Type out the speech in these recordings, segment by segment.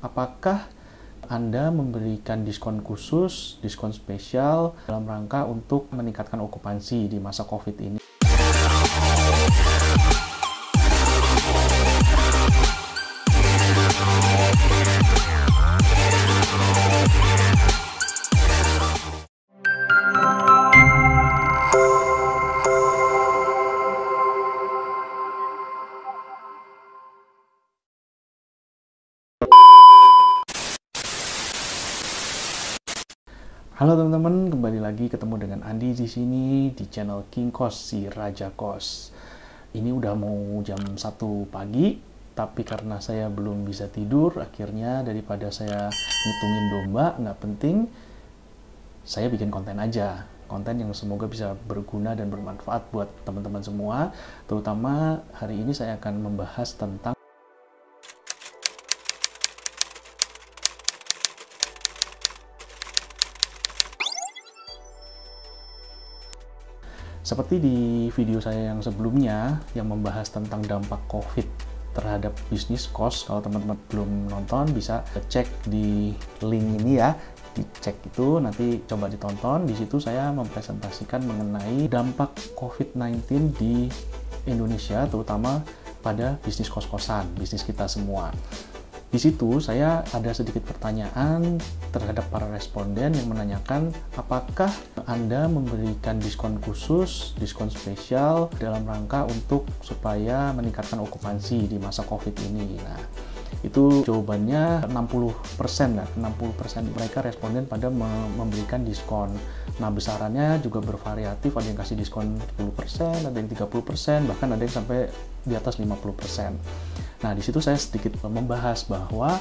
apakah Anda memberikan diskon khusus, diskon spesial dalam rangka untuk meningkatkan okupansi di masa COVID ini? Halo teman-teman, kembali lagi ketemu dengan Andi di sini di channel King Kos, si Raja Kos. Ini udah mau jam 1 pagi, tapi karena saya belum bisa tidur, akhirnya daripada saya ngitungin domba, nggak penting, saya bikin konten aja. Konten yang semoga bisa berguna dan bermanfaat buat teman-teman semua. Terutama hari ini saya akan membahas tentang seperti di video saya yang sebelumnya yang membahas tentang dampak COVID terhadap bisnis kos. Kalau teman-teman belum nonton bisa cek di link ini ya, dicek itu nanti coba ditonton. Di situ saya mempresentasikan mengenai dampak COVID-19 di Indonesia, terutama pada bisnis kos-kosan, bisnis kita semua. Di situ saya ada sedikit pertanyaan terhadap para responden yang menanyakan apakah Anda memberikan diskon khusus, diskon spesial dalam rangka untuk supaya meningkatkan okupansi di masa COVID ini. Nah, itu jawabannya 60% lah, 60% mereka responden pada memberikan diskon. Nah, besarannya juga bervariatif, ada yang kasih diskon 10%, ada yang 30%, bahkan ada yang sampai di atas 50%. Nah, di situ saya sedikit membahas bahwa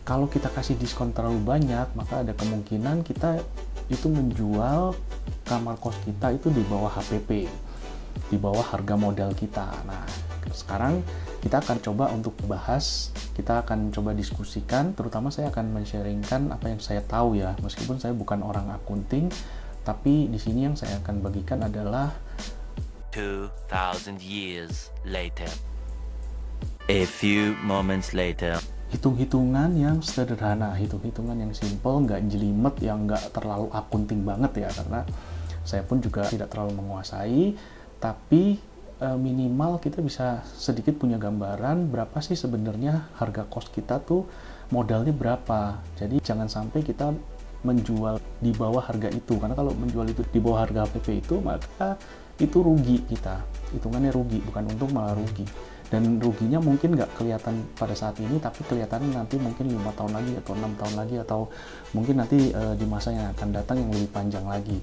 kalau kita kasih diskon terlalu banyak, maka ada kemungkinan kita itu menjual kamar kos kita itu di bawah HPP, di bawah harga modal kita. Nah, sekarang kita akan coba untuk bahas, kita akan coba diskusikan, terutama saya akan men-sharingkan apa yang saya tahu ya, meskipun saya bukan orang akunting, tapi di sini yang saya akan bagikan adalah 2000 years later. A few moments later. Hitung-hitungan yang sederhana, hitung-hitungan yang simple, nggak jelimet, yang nggak terlalu akunting banget ya, karena saya pun juga tidak terlalu menguasai, tapi minimal kita bisa sedikit punya gambaran berapa sih sebenarnya harga kos kita tuh, modalnya berapa. Jadi jangan sampai kita menjual di bawah harga itu, karena kalau menjual itu di bawah harga HPP itu, maka itu rugi kita, hitungannya rugi, bukan untung malah rugi. Dan ruginya mungkin nggak kelihatan pada saat ini, tapi kelihatan nanti mungkin 5 tahun lagi atau 6 tahun lagi, atau mungkin nanti di masa yang akan datang yang lebih panjang lagi.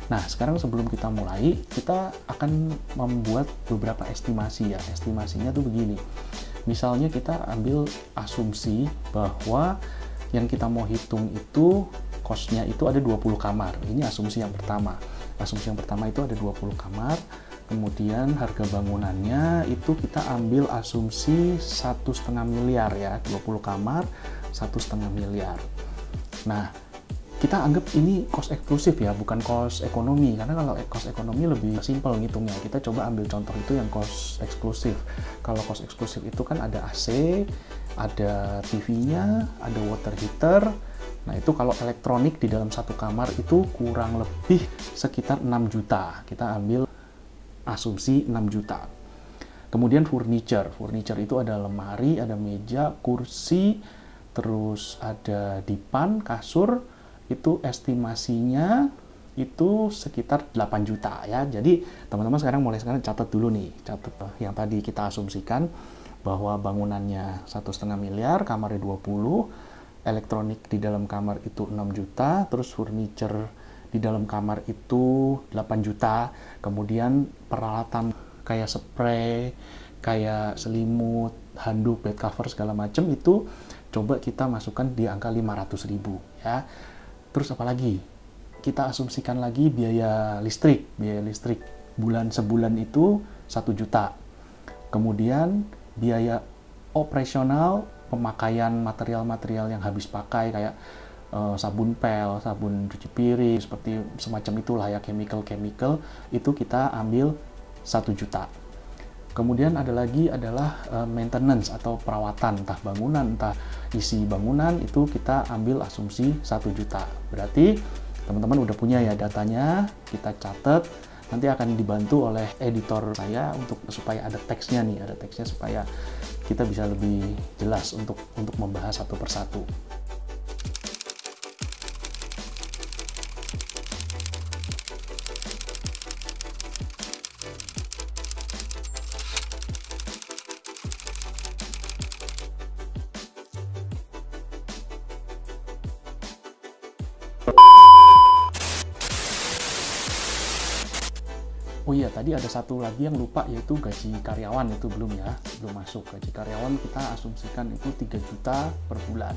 Nah, sekarang sebelum kita mulai, kita akan membuat beberapa estimasi ya. Estimasinya tuh begini. Misalnya kita ambil asumsi bahwa yang kita mau hitung itu kosnya itu ada 20 kamar. Ini asumsi yang pertama. Asumsi yang pertama itu ada 20 kamar. Kemudian harga bangunannya itu kita ambil asumsi 1,5 miliar ya, 20 kamar 1,5 miliar. Nah, kita anggap ini kos eksklusif ya, bukan kos ekonomi, karena kalau kos ekonomi lebih simpel ngitungnya. Kita coba ambil contoh itu yang kos eksklusif. Kalau kos eksklusif itu kan ada AC, ada TV-nya, ada water heater. Nah, itu kalau elektronik di dalam satu kamar itu kurang lebih sekitar 6 juta. Kita ambil asumsi 6 juta. Kemudian furniture itu ada lemari, ada meja, kursi, terus ada dipan, kasur, itu estimasinya itu sekitar 8 juta ya. Jadi teman-teman mulai sekarang catat dulu nih, catat yang tadi kita asumsikan bahwa bangunannya 1,5 miliar, kamarnya 20, elektronik di dalam kamar itu 6 juta, terus furniture di dalam kamar itu 8 juta, kemudian peralatan kayak spray, kayak selimut, handuk, bed cover, segala macam itu coba kita masukkan di angka 500.000 ya. Terus apa lagi? Kita asumsikan lagi biaya listrik sebulan itu 1 juta. Kemudian biaya operasional, pemakaian material-material yang habis pakai kayak sabun pel, sabun cuci piring, seperti semacam itulah ya, chemical itu kita ambil 1 juta. Kemudian ada lagi adalah maintenance atau perawatan, entah bangunan, entah isi bangunan, itu kita ambil asumsi 1 juta. Berarti teman-teman udah punya ya datanya, kita catat, nanti akan dibantu oleh editor saya supaya ada teksnya nih, ada teksnya supaya kita bisa lebih jelas untuk membahas satu persatu. Oh iya, tadi ada satu lagi yang lupa, yaitu gaji karyawan. Itu belum masuk. Gaji karyawan kita asumsikan itu 3 juta per bulan.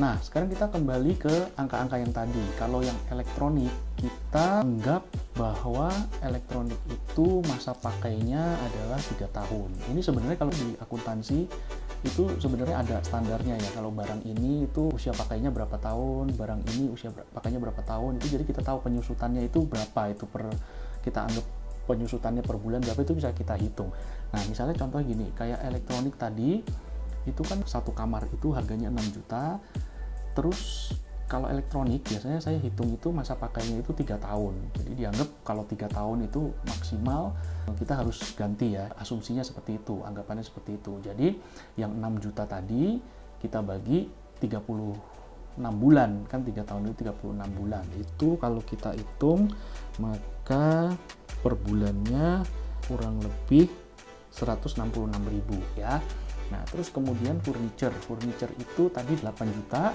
Nah, sekarang kita kembali ke angka-angka yang tadi. Kalau yang elektronik, kita anggap bahwa elektronik itu masa pakainya adalah 3 tahun. Ini sebenarnya kalau di akuntansi itu sebenarnya ada standarnya ya. Kalau barang ini itu usia pakainya berapa tahun, barang ini usia pakainya berapa tahun. Itu jadi kita tahu penyusutannya itu berapa, itu kita anggap penyusutannya per bulan berapa, itu bisa kita hitung. Nah, misalnya contoh gini, kayak elektronik tadi, itu kan satu kamar itu harganya 6 juta, terus kalau elektronik biasanya saya hitung itu masa pakainya itu 3 tahun. Jadi dianggap kalau 3 tahun itu maksimal, kita harus ganti ya, asumsinya seperti itu, anggapannya seperti itu. Jadi yang 6 juta tadi kita bagi 36 bulan, kan 3 tahun itu 36 bulan. Itu kalau kita hitung, maka per bulannya kurang lebih 166.000 ya. Nah, terus kemudian furniture itu tadi 8 juta.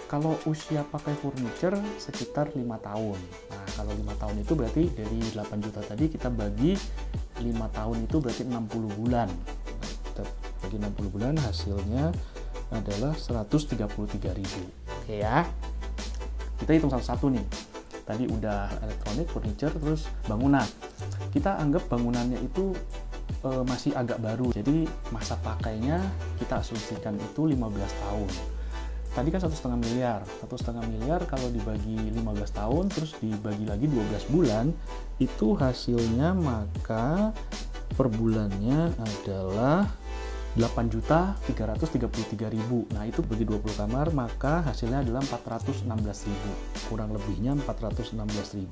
Kalau usia pakai furniture sekitar 5 tahun. Nah, kalau 5 tahun itu berarti dari 8 juta tadi kita bagi 5 tahun itu berarti 60 bulan. Kita bagi 60 bulan, hasilnya adalah 133.000. Oke ya. Kita hitung satu-satu nih. Tadi udah elektronik, furniture, terus bangunan. Kita anggap bangunannya itu masih agak baru. Jadi masa pakainya kita asumsikan itu 15 tahun. Tadi kan 1,5 miliar. 1,5 miliar kalau dibagi 15 tahun, terus dibagi lagi 12 bulan, itu hasilnya maka per bulannya adalah 8.333.000. Nah, itu bagi 20 kamar, maka hasilnya adalah 416.000. Kurang lebihnya 416.000.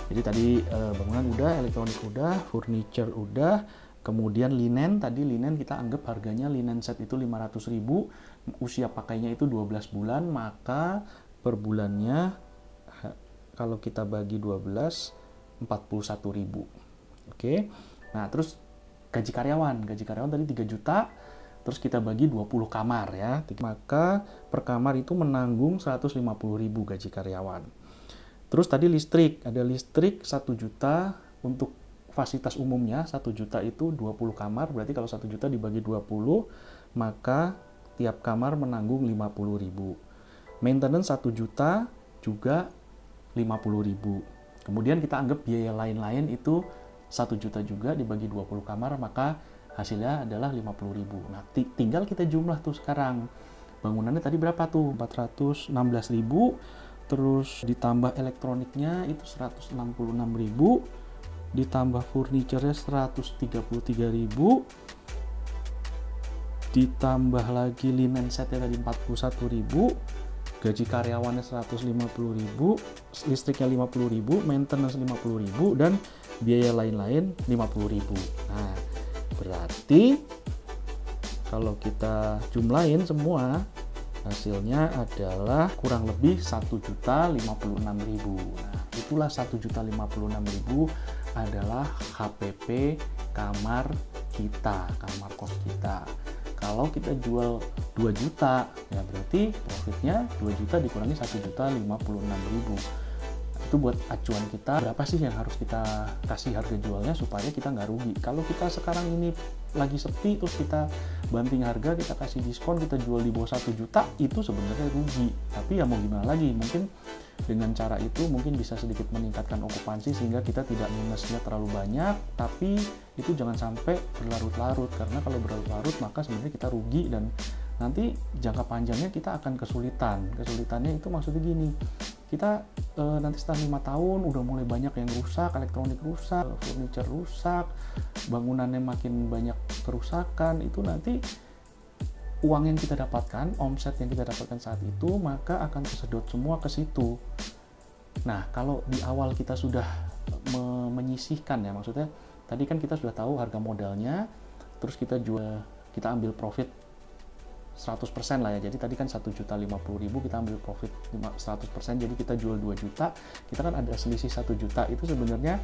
Jadi tadi bangunan udah, elektronik udah, furniture udah, kemudian linen, tadi linen kita anggap harganya linen set itu 500.000, usia pakainya itu 12 bulan, maka per bulannya kalau kita bagi 12, 41.000. Oke. Nah, terus gaji karyawan tadi 3 juta, terus kita bagi 20 kamar ya, maka per kamar itu menanggung 150.000 gaji karyawan. Terus tadi listrik, ada listrik 1 juta untuk fasilitas umumnya, 1 juta itu 20 kamar, berarti kalau 1 juta dibagi 20, maka tiap kamar menanggung 50.000. Maintenance 1 juta juga 50.000. Kemudian kita anggap biaya lain-lain itu 1 juta juga dibagi 20 kamar, maka hasilnya adalah 50.000. Nah, tinggal kita jumlah tuh sekarang. Bangunannya tadi berapa tuh? 416.000, terus ditambah elektroniknya itu 166.000, ditambah furniture-nya 133.000, ditambah lagi linen setnya tadi 41.000, gaji karyawannya 150.000, listriknya 50.000, maintenance 50.000, dan biaya lain-lain 50.000. Nah, berarti kalau kita jumlahin semua, hasilnya adalah kurang lebih 1.056.000. Nah, itulah 1.056.000 adalah HPP kamar kita, kamar kos kita. Kalau kita jual 2 juta, ya berarti profitnya 2 juta dikurangi 1.056.000. Itu buat acuan kita, berapa sih yang harus kita kasih harga jualnya supaya kita nggak rugi. Kalau kita sekarang ini lagi sepi, terus kita banting harga, kita kasih diskon, kita jual di bawah 1 juta, itu sebenarnya rugi. Tapi ya mau gimana lagi, mungkin dengan cara itu mungkin bisa sedikit meningkatkan okupansi sehingga kita tidak minusnya terlalu banyak, tapi itu jangan sampai berlarut-larut, karena kalau berlarut-larut maka sebenarnya kita rugi dan nanti jangka panjangnya kita akan kesulitan. Kesulitannya itu maksudnya gini, kita nanti setelah 5 tahun udah mulai banyak yang rusak, elektronik rusak, furniture rusak, bangunannya makin banyak kerusakan, itu nanti uang yang kita dapatkan, omset yang kita dapatkan saat itu, maka akan tersedot semua ke situ. Nah, kalau di awal kita sudah menyisihkan ya, maksudnya tadi kan kita sudah tahu harga modalnya, terus kita jual, kita ambil profit 100% lah ya. Jadi tadi kan 1.050.000 kita ambil profit 100%, jadi kita jual 2 juta, kita kan ada selisih 1 juta. Itu sebenarnya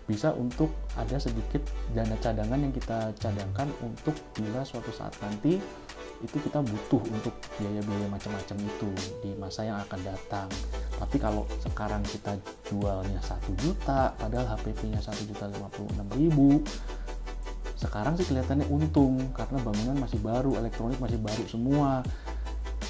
bisa untuk ada sedikit dana cadangan yang kita cadangkan untuk bila suatu saat nanti itu kita butuh untuk biaya-biaya macam-macam itu di masa yang akan datang. Tapi kalau sekarang kita jualnya 1 juta, padahal HPP-nya 1.056.000, sekarang sih kelihatannya untung karena bangunan masih baru, elektronik masih baru semua,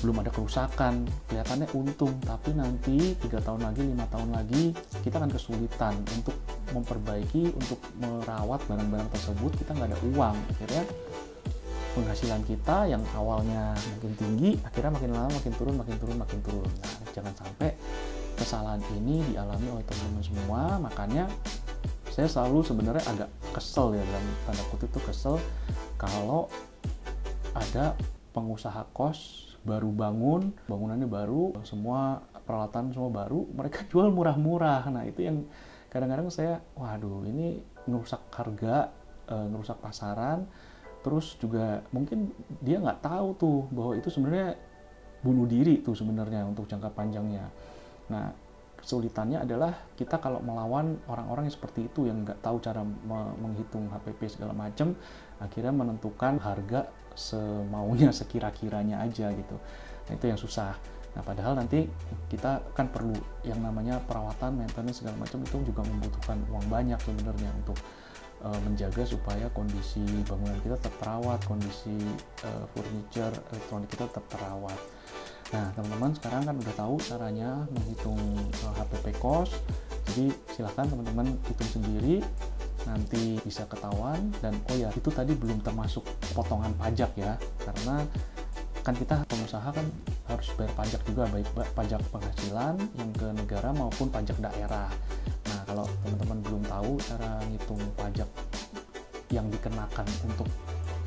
belum ada kerusakan, kelihatannya untung. Tapi nanti 3 tahun lagi, 5 tahun lagi, kita akan kesulitan untuk memperbaiki, untuk merawat barang-barang tersebut. Kita nggak ada uang, akhirnya penghasilan kita yang awalnya mungkin tinggi, akhirnya makin lama makin turun. Nah, jangan sampai kesalahan ini dialami oleh teman-teman semua. Makanya saya selalu sebenarnya agak kesel ya, dalam tanda kutip itu kesel kalau ada pengusaha kos baru bangun, bangunannya baru, semua peralatan semua baru, mereka jual murah-murah. Nah, itu yang kadang-kadang saya, waduh, ini ngerusak harga, ngerusak pasaran, terus juga mungkin dia nggak tahu tuh bahwa itu sebenarnya bunuh diri tuh sebenarnya untuk jangka panjangnya. Nah, kesulitannya adalah kita kalau melawan orang-orang yang seperti itu, yang nggak tahu cara menghitung HPP segala macam, akhirnya menentukan harga semaunya, sekira-kiranya aja gitu. Nah, itu yang susah. Nah, padahal nanti kita kan perlu yang namanya perawatan, maintenance segala macam, itu juga membutuhkan uang banyak sebenarnya untuk menjaga supaya kondisi bangunan kita tetap terawat, kondisi furniture, elektronik kita tetap terawat. Nah, teman-teman sekarang kan udah tahu caranya menghitung HPP kos. Jadi silahkan teman-teman hitung sendiri, nanti bisa ketahuan. Dan oh ya, itu tadi belum termasuk potongan pajak ya, karena kan kita pengusaha kan harus bayar pajak juga, baik pajak penghasilan yang ke negara maupun pajak daerah. Nah, kalau teman-teman belum tahu cara ngitung pajak yang dikenakan untuk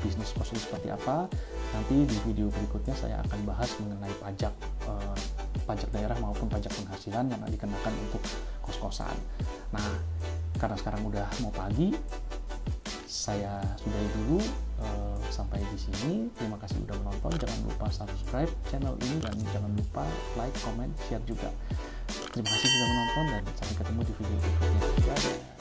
bisnis kos itu seperti apa, nanti di video berikutnya saya akan bahas mengenai pajak pajak daerah maupun pajak penghasilan yang dikenakan untuk kos-kosan. Nah, karena sekarang udah mau pagi, saya sudahi dulu sampai di sini. Terima kasih udah menonton. Jangan lupa subscribe channel ini dan jangan lupa like, comment, share juga. Terima kasih sudah menonton dan sampai ketemu di video berikutnya. Dadah.